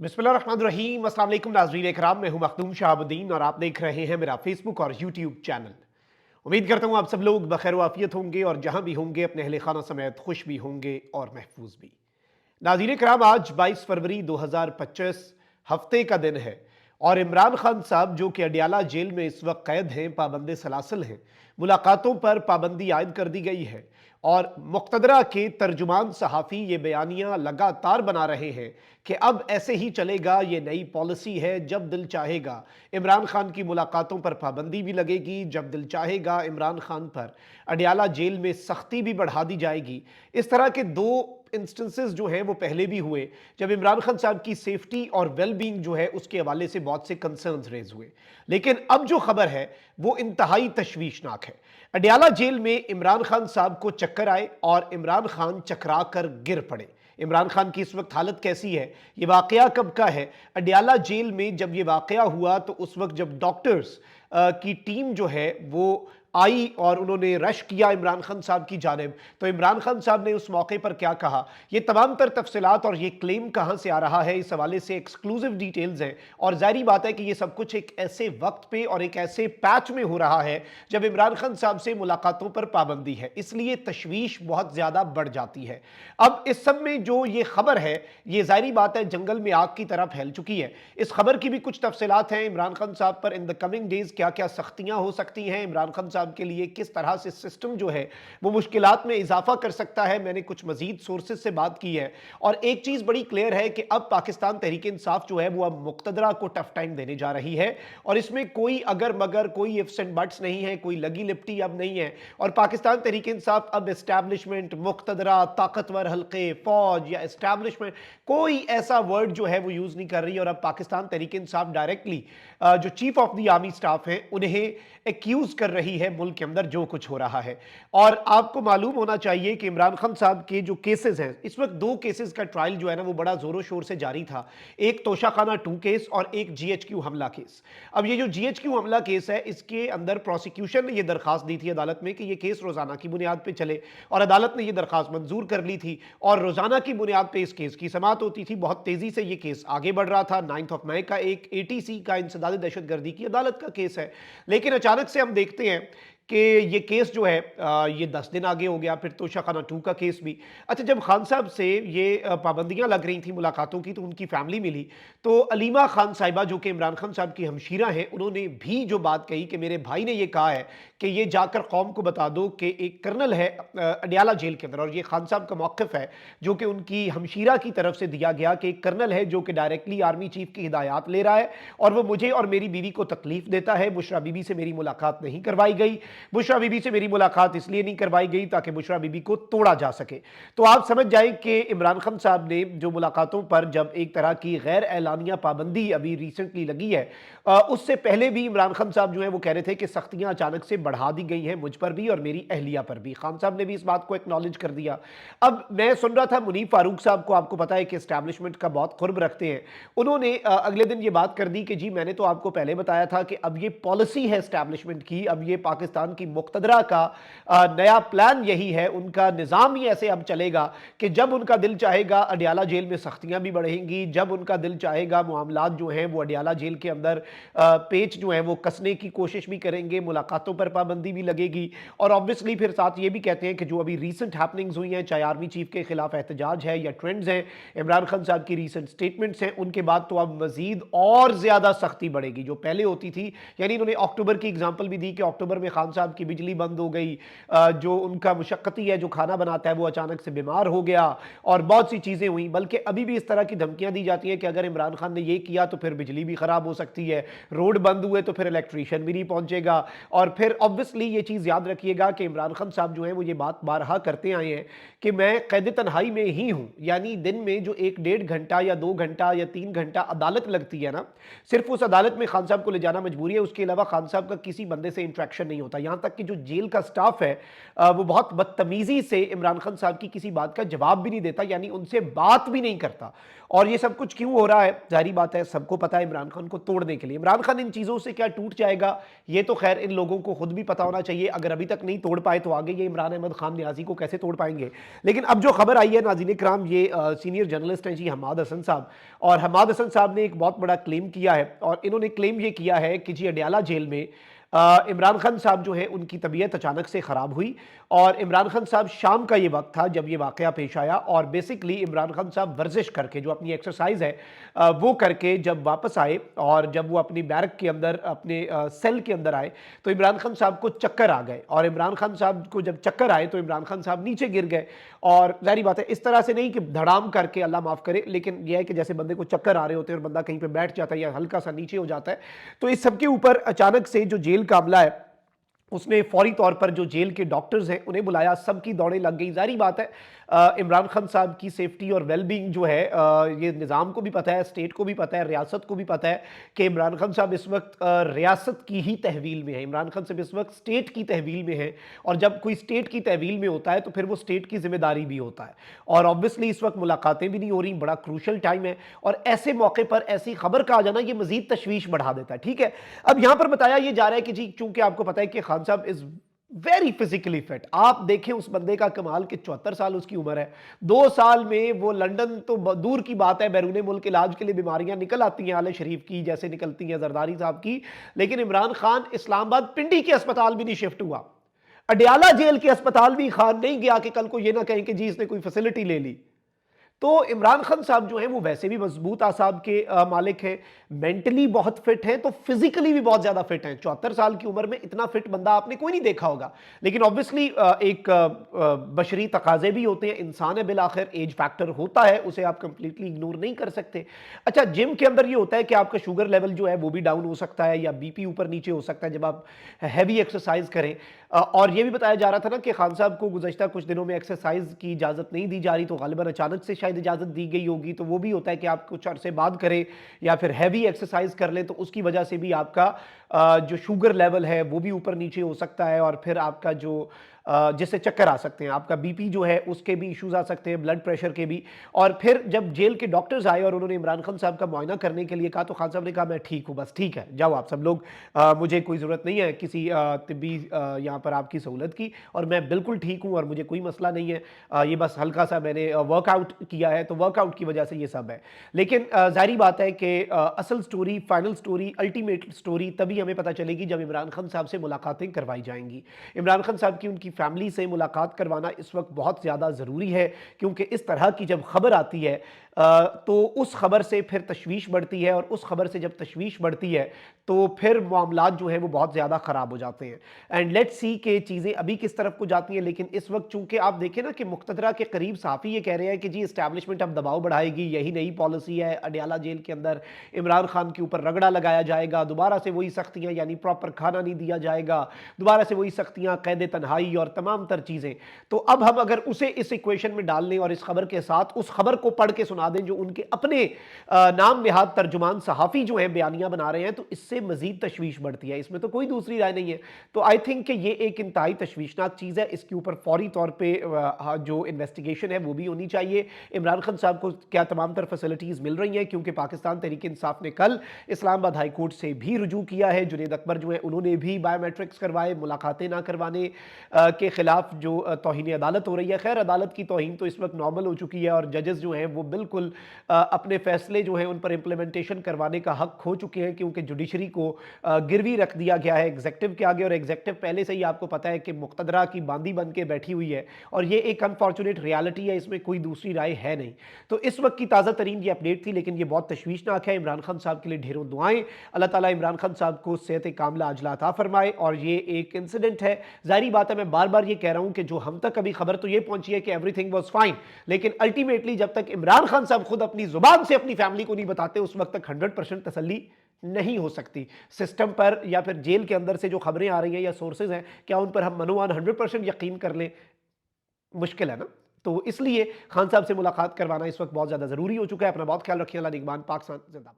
बिस्मिल्लाहिर्रहमानिर्रहीम। अस्सलाम वालेकुम नाज़रीन इकराम, मैं हूं मखदूम शहाबुद्दीन और आप देख रहे हैं मेरा फेसबुक और यूट्यूब चैनल। उम्मीद करता हूं आप सब लोग बखैर वाफियत होंगे और जहां भी होंगे अपने अहले खाना समेत खुश भी होंगे और महफूज भी। नाज़रीन इकराम, आज 22 फरवरी 2025 हफ्ते का दिन है और इमरान खान साहब जो कि अडियाला जेल में इस वक्त कैद हैं, पाबंद सलासिल हैं, मुलाकातों पर पाबंदी आयद कर दी गई है और मुक़्तदरा के तर्जुमान सहाफ़ी ये बयानियाँ लगातार बना रहे हैं कि अब ऐसे ही चलेगा, ये नई पॉलिसी है, जब दिल चाहेगा इमरान खान की मुलाकातों पर पाबंदी भी लगेगी, जब दिल चाहेगा इमरान खान पर अडियाला जेल में सख्ती भी बढ़ा दी जाएगी। इस तरह के दो इंस्टेंसेस जो हैं वो पहले भी हुए जब इमरान खान साहब की सेफ्टी और वेल बीइंग जो है उसके हवाले से बहुत से कंसर्न्स रेज हुए। लेकिन अब जो खबर है वो इंतहाई तशवीशनाक है। अडियाला जेल में इमरान खान साहब को चक्कर आए और इमरान खान चकरा कर गिर पड़े। इमरान खान की इस वक्त हालत कैसी है, ये वाकया कब का है? अडियाला जेल में जब ये वाकया हुआ तो उस वक्त जब डॉक्टर्स की टीम जो है वो आई और उन्होंने रश किया इमरान खान साहब की जानिब, तो इमरान खान साहब ने उस मौके पर क्या कहा, ये तमाम तर तफसीलात और ये क्लेम कहाँ से आ रहा है, इस हवाले से एक्सक्लूसिव डिटेल्स हैं। और जाहिर बात है कि ये सब कुछ एक ऐसे वक्त पे और एक ऐसे पैच में हो रहा है जब इमरान खान साहब से मुलाकातों पर पाबंदी है, इसलिए तशवीश बहुत ज़्यादा बढ़ जाती है। अब इस सब में जो ये खबर है, ये जाहिर बात है जंगल में आग की तरह फैल चुकी है। इस खबर की भी कुछ तफसीलात हैं। इमरान खान साहब पर इन द कमिंग डेज क्या क्या सख्तियाँ हो सकती हैं, इमरान खान साहब के लिए किस तरह से सिस्टम जो है वो मुश्किलात में इजाफा कर सकता है। मैंने कुछ मजीद सोर्सेज से बात की है और एक चीज बड़ी क्लियर है कि अब पाकिस्तान तहरीक इंसाफ जो है वो अब मुक्तदरा को टफ टाइम देने जा रही है और इसमें कोई अगर मगर, कोई इफ्स एंड बट्स नहीं है, कोई लगी लिपटी अब नहीं है। और पाकिस्तान तहरीक इंसाफ अब एस्टैब्लिशमेंट, मुक्तदरा, ताकतवर हल्के, फौज या एस्टैब्लिशमेंट, कोई ऐसा वर्ड जो है वो यूज नहीं कर रही। और अब पाकिस्तान तहरीक इंसाफ डायरेक्टली जो chief of the army staff है उन्हें एक्यूज कर रही है मुल्क के अंदर जो कुछ हो रहा है। और आपको मालूम होना चाहिए कि इमरान खान साहब के जो केसेस हैं, इस वक्त दो केसेस का ट्रायल जो है ना वो बड़ा जोरों शोर से जारी था। एक तोशाखाना 2 केस और एक जीएचक्यू हमला केस। अब ये जो जीएचक्यू हमला केस है, इसके अंदर प्रोसिक्यूशन ने यह दरखास्त दी थी अदालत में कि यह केस रोजाना की बुनियाद पर चले और अदालत ने यह दरखास्त मंजूर कर ली थी और रोजाना की बुनियाद पर इस केस की समाअत होती थी। बहुत तेजी से यह केस आगे बढ़ रहा था। 9 मई का एक एटीसी का इंसदाद दहशतगर्दी की अदालत का केस है। लेकिन अचानक से हम देखते हैं कि ये केस जो है ये 10 दिन आगे हो गया। फिर तोशाखाना 2 का केस भी। अच्छा, जब खान साहब से ये पाबंदियां लग रही थी मुलाकातों की तो उनकी फैमिली मिली, तो अलीमा खान साहिबा जो कि इमरान खान साहब की हमशीरा हैं, उन्होंने भी जो बात कही कि मेरे भाई ने ये कहा है कि ये जाकर कौम को बता दो कि एक कर्नल है अडियाला जेल के अंदर, और ये खान साहब का मौक़िफ़ है जो कि उनकी हमशीरा की तरफ से दिया गया कि एक कर्नल है जो कि डायरेक्टली आर्मी चीफ की हिदायत ले रहा है और वो मुझे और मेरी बीवी को तकलीफ देता है। बुशरा बीबी से मेरी मुलाकात नहीं करवाई गई। बुशरा बीबी से मेरी मुलाकात इसलिए नहीं करवाई गई ताकि बुशरा बीबी को तोड़ा जा सके। तो आप समझ जाए कि इमरान खान साहब ने जो मुलाकातों पर जब एक तरह की गैर एलानिया पाबंदी अभी रिसेंटली लगी है, उससे पहले भी इमरान खान साहब जो है वो कह रहे थे कि सख्तियां अचानक से बढ़ा दी गई हैं मुझ पर भी और मेरी अहलिया पर भी। खान साहब ने भी इस बात को एक्नॉलेज कर दिया। अब मैं सुन रहा था मुनीफ फारूक साहब को, आपको पता है कि एस्टैब्लिशमेंट का बहुत कुर्ब रखते हैं, उन्होंने अगले दिन ये बात कर दी कि जी मैंने तो आपको पहले बताया था कि अब ये पॉलिसी है एस्टैब्लिशमेंट की, अब ये पाकिस्तान की मुक्तदरा का नया प्लान यही है, उनका निज़ाम ही ऐसे अब चलेगा कि जब उनका दिल चाहेगा अडियाला जेल में सख्तियां भी बढ़ेंगी, जब उनका दिल चाहेगा मामलात जो हैं वो अडियाला जेल के अंदर पेच जो है वो कसने की कोशिश भी करेंगे, मुलाकातों पर पाबंदी भी लगेगी। और ऑब्वियसली फिर साथ ये भी कहते हैं कि जो अभी रीसेंट हैपनिंग्स हुई हैं, चाहे आर्मी चीफ के खिलाफ एहतजाज है या ट्रेंड्स हैं, इमरान खान साहब की रीसेंट स्टेटमेंट्स हैं, उनके बाद तो अब मजीद और ज्यादा सख्ती बढ़ेगी जो पहले होती थी। यानी इन्होंने अक्टूबर की एग्जाम्पल भी दी कि अक्टूबर में खान साहब की बिजली बंद हो गई, जो उनका मुशक्कती है जो खाना बनाता है वो अचानक से बीमार हो गया और बहुत सी चीजें हुई। बल्कि अभी भी इस तरह की धमकियां दी जाती हैं कि अगर इमरान खान ने ये किया तो फिर बिजली भी खराब हो सकती है, रोड बंद हुए तो फिर इलेक्ट्रीशियन भी नहीं पहुंचेगा। और फिर ऑब्वियसली ये चीज याद रखिएगा कि इमरान खान साहब जो है वो ये बात बारहा करते आए हैं कि मैं कैद तन्हाई में ही हूं। यानी दिन में जो 1-1.5 घंटा या 2 घंटा या 3 घंटा अदालत लगती है ना, सिर्फ उस अदालत में खान साहब को ले जाना मजबूरी है, उसके अलावा खान साहब का किसी बंदे से इंट्रैक्शन नहीं होता। यहाँ तक कि जो जेल का स्टाफ है वो बहुत बदतमीजी से इमरान खान साहब की किसी बात का जवाब भी नहीं देता, यानी उनसे बात भी नहीं करता। और ये सब कुछ क्यों हो रहा है, जाहिर बात है सबको पता है, इमरान खान को तोड़ने के लिए। इमरान खान इन चीज़ों से क्या टूट जाएगा, ये तो खैर इन लोगों को खुद भी पता होना चाहिए। अगर अभी तक नहीं तोड़ पाए तो आगे ये इमरान अहमद खान न्याजी को कैसे तोड़ पाएंगे। लेकिन अब जो खबर आई है नाज़रीन इकराम, ये सीनियर जर्नलिस्ट हैं जी हमाद हसन साहब, और हमाद हसन साहब ने एक बहुत बड़ा क्लेम किया है, और इन्होंने क्लेम ये किया है कि जी अडयाला जेल में इमरान खान साहब जो है उनकी तबीयत अचानक से ख़राब हुई, और इमरान खान साहब शाम का ये वक्त था जब ये वाक़या पेश आया, और बेसिकली इमरान खान साहब वर्जिश करके, जो अपनी एक्सरसाइज है वो करके जब वापस आए, और जब वो अपनी बैरक के अंदर अपने सेल के अंदर आए तो इमरान खान साहब को चक्कर आ गए, और इमरान खान साहब को जब चक्कर आए तो इमरान खान साहब नीचे गिर गए। और जाहिर बात है इस तरह से नहीं कि धड़ाम करके, अल्लाह माफ़ करे, लेकिन यह है कि जैसे बंदे को चक्कर आ रहे होते हैं और बंदा कहीं पर बैठ जाता है या हल्का सा नीचे हो जाता है, तो इस सबके ऊपर अचानक से जो जेल का अमला है उसने फौरी तौर पर जो जेल के डॉक्टर्स हैं उन्हें बुलाया, सबकी दौड़ें लग गई। जारी बात है इमरान खान साहब की सेफ्टी और वेलबींग जो है ये निज़ाम को भी पता है, स्टेट को भी पता है, रियासत को भी पता है कि इमरान खान साहब इस वक्त रियासत की ही तहवील में है, इमरान खान साहब इस वक्त स्टेट की तहवील में है, और जब कोई स्टेट की तहवील में होता है तो फिर वो स्टेट की जिम्मेदारी भी होता है। और ऑब्वियसली इस वक्त मुलाकातें भी नहीं हो रही, बड़ा क्रूशल टाइम है, और ऐसे मौके पर ऐसी खबर का आ जाना ये मजीद तशवीश बढ़ा देता है। ठीक है, अब यहां पर बताया ये जा रहा है कि जी चूंकि आपको पता है कि खान साहब इज वेरी फिजिकली फिट, आप देखें उस बंदे का कमाल कि 74 साल उसकी उम्र है, 2 साल में वो लंदन तो दूर की बात है, बैरून मुल्क इलाज के लिए बीमारियां निकल आती हैं आले शरीफ की जैसे निकलती हैं जरदारी साहब की, लेकिन इमरान खान इस्लामाबाद पिंडी के अस्पताल भी नहीं शिफ्ट हुआ, अडयाला जेल के अस्पताल भी खान नहीं गया कि कल को ये ना कहें कि जी इसने कोई फैसिलिटी ले ली। तो इमरान खान साहब जो हैं वो वैसे भी मजबूत आसाब के मालिक हैं, मेंटली बहुत फिट हैं, तो फिजिकली भी बहुत ज्यादा फिट हैं। 74 साल की उम्र में इतना फिट बंदा आपने कोई नहीं देखा होगा, लेकिन ऑब्वियसली एक बशरी तकाजे भी होते हैं, इंसान है बिल आखिर, एज फैक्टर होता है, उसे आप कंप्लीटली इग्नोर नहीं कर सकते। अच्छा, जिम के अंदर ये होता है कि आपका शुगर लेवल जो है वो भी डाउन हो सकता है, या बीपी ऊपर नीचे हो सकता है जब आप हैवी एक्सरसाइज करें। और ये भी बताया जा रहा था ना कि खान साहब को गुज़श्ता कुछ दिनों में एक्सरसाइज की इजाज़त नहीं दी जा रही, तो गालिबन अचानक से शायद इजाज़त दी गई होगी, तो वो भी होता है कि आप कुछ अरसे बाद करें या फिर हैवी एक्सरसाइज कर लें, तो उसकी वजह से भी आपका जो शुगर लेवल है वो भी ऊपर नीचे हो सकता है, और फिर आपका जो जिससे चक्कर आ सकते हैं, आपका बीपी जो है उसके भी इश्यूज आ सकते हैं, ब्लड प्रेशर के भी। और फिर जब जेल के डॉक्टर्स आए और उन्होंने इमरान खान साहब का मुआयना करने के लिए कहा, तो खान साहब ने कहा मैं ठीक हूँ, बस ठीक है जाओ आप सब लोग, मुझे कोई ज़रूरत नहीं है किसी तिब्बी यहाँ पर आपकी सहूलत की, और मैं बिल्कुल ठीक हूँ और मुझे कोई मसला नहीं है, ये बस हल्का सा मैंने वर्कआउट किया है, तो वर्कआउट की वजह से ये सब है। लेकिन जाहिर बात है कि असल story, final story, ultimate story तभी हमें पता चलेगी जब इमरान खान साहब से मुलाकातें करवाई जाएंगी। इमरान खान साहब की उनकी फैमिली से मुलाकात करवाना इस वक्त बहुत ज़्यादा ज़रूरी है, क्योंकि इस तरह की जब खबर आती है तो उस खबर से फिर तशवीश बढ़ती है, और उस खबर से जब तशवीश बढ़ती है तो फिर मामलात जो हैं वो बहुत ज़्यादा ख़राब हो जाते हैं। एंड लेट्स सी कि चीज़ें अभी किस तरफ को जाती हैं। लेकिन इस वक्त चूंकि आप देखें ना कि मुक़्तदरा के करीब साफ़ी ये कह रहे हैं कि जी इस्टेब्लिशमेंट अब दबाव बढ़ाएगी, यही नई पॉलिसी है, अडयाला जेल के अंदर इमरान खान के ऊपर रगड़ा लगाया जाएगा, दोबारा से वही सख्तियाँ, यानी प्रॉपर खाना नहीं दिया जाएगा, दोबारा से वही सख्तियाँ, कैद तन्हाई और तमाम तर चीज़ें। तो अब हम अगर उसे इस इक्वेशन में डाल लें और इस खबर के साथ उस खबर को पढ़ के सुना दें जो उनके अपने नाम निहाद तर्जुमान सहाफ़ी जो है बयानियां बना रहे हैं, तो इससे मजीद तशवीश बढ़ती है, इसमें तो कोई दूसरी राय नहीं है। तो आई थिंक कि ये एक इंतहाई तशवीशनाक चीज़ है, इसके ऊपर फौरी तौर पर जो इन्वेस्टिगेशन है वो भी होनी चाहिए। इमरान खान साहब को क्या तमाम तर फैसिलिटीज़ मिल रही हैं, क्योंकि पाकिस्तान तहरीक इंसाफ ने कल इस्लामाबाद हाई कोर्ट से भी रुजू किया है, जुनेद अकबर जो है उन्होंने भी बायोमेट्रिक्स करवाए, मुलाकातें ना करवाने के खिलाफ जो तौहीन अदालत हो रही है। खैर अदालत की तौहीन तो इस वक्त नॉर्मल हो चुकी है, और जजेस जो हैं वो बिल्कुल अपने फैसले जो हैं उन पर इम्प्लीमेंटेशन करवाने का हक खो चुके हैं, क्योंकि जुडिशरी को गिरवी रख दिया गया है एग्जेक्टिव के आगे, और एग्जेक्टिव पहले से ही आपको पता है कि मुक़्तदरा की बांदी बन के बैठी हुई है, और ये एक अनफॉर्चुनेट रियलिटी है, इसमें कोई दूसरी राय है नहीं। तो इस वक्त की ताज़ा तरीन ये अपडेट थी, लेकिन ये बहुत तशवीशनाक है। इमरान खान साहब के लिए ढेरों दुआएं, अल्लाह ताला इमरान खान साहब को सेहत कामिला अजला अता फरमाए। और ये एक इंसिडेंट है, जाहिर बात है मैं बार बार ये कह रहा हूं कि जो हम तक अभी खबर तो ये पहुंची है कि एवरीथिंग वाज फाइन, लेकिन अल्टीमेटली जब तक इमरान खान साहब खुद अपनी जुबान से अपनी फैमिली को नहीं बताते उस वक्त तक 100% तसल्ली नहीं हो सकती। सिस्टम पर या फिर जेल के अंदर से जो खबरें आ रही हैं या सोर्सेज हैं, क्या उन पर हम मनोवान 100% यकीन कर लें? मुश्किल है ना। तो इसलिए खान साहब से मुलाकात करवाना इस वक्त बहुत ज्यादा जरूरी हो चुका है। अपना बहुत ख्याल रखिए। अल्लाह निगहबान। पाकिस्तान जिंदाबाद।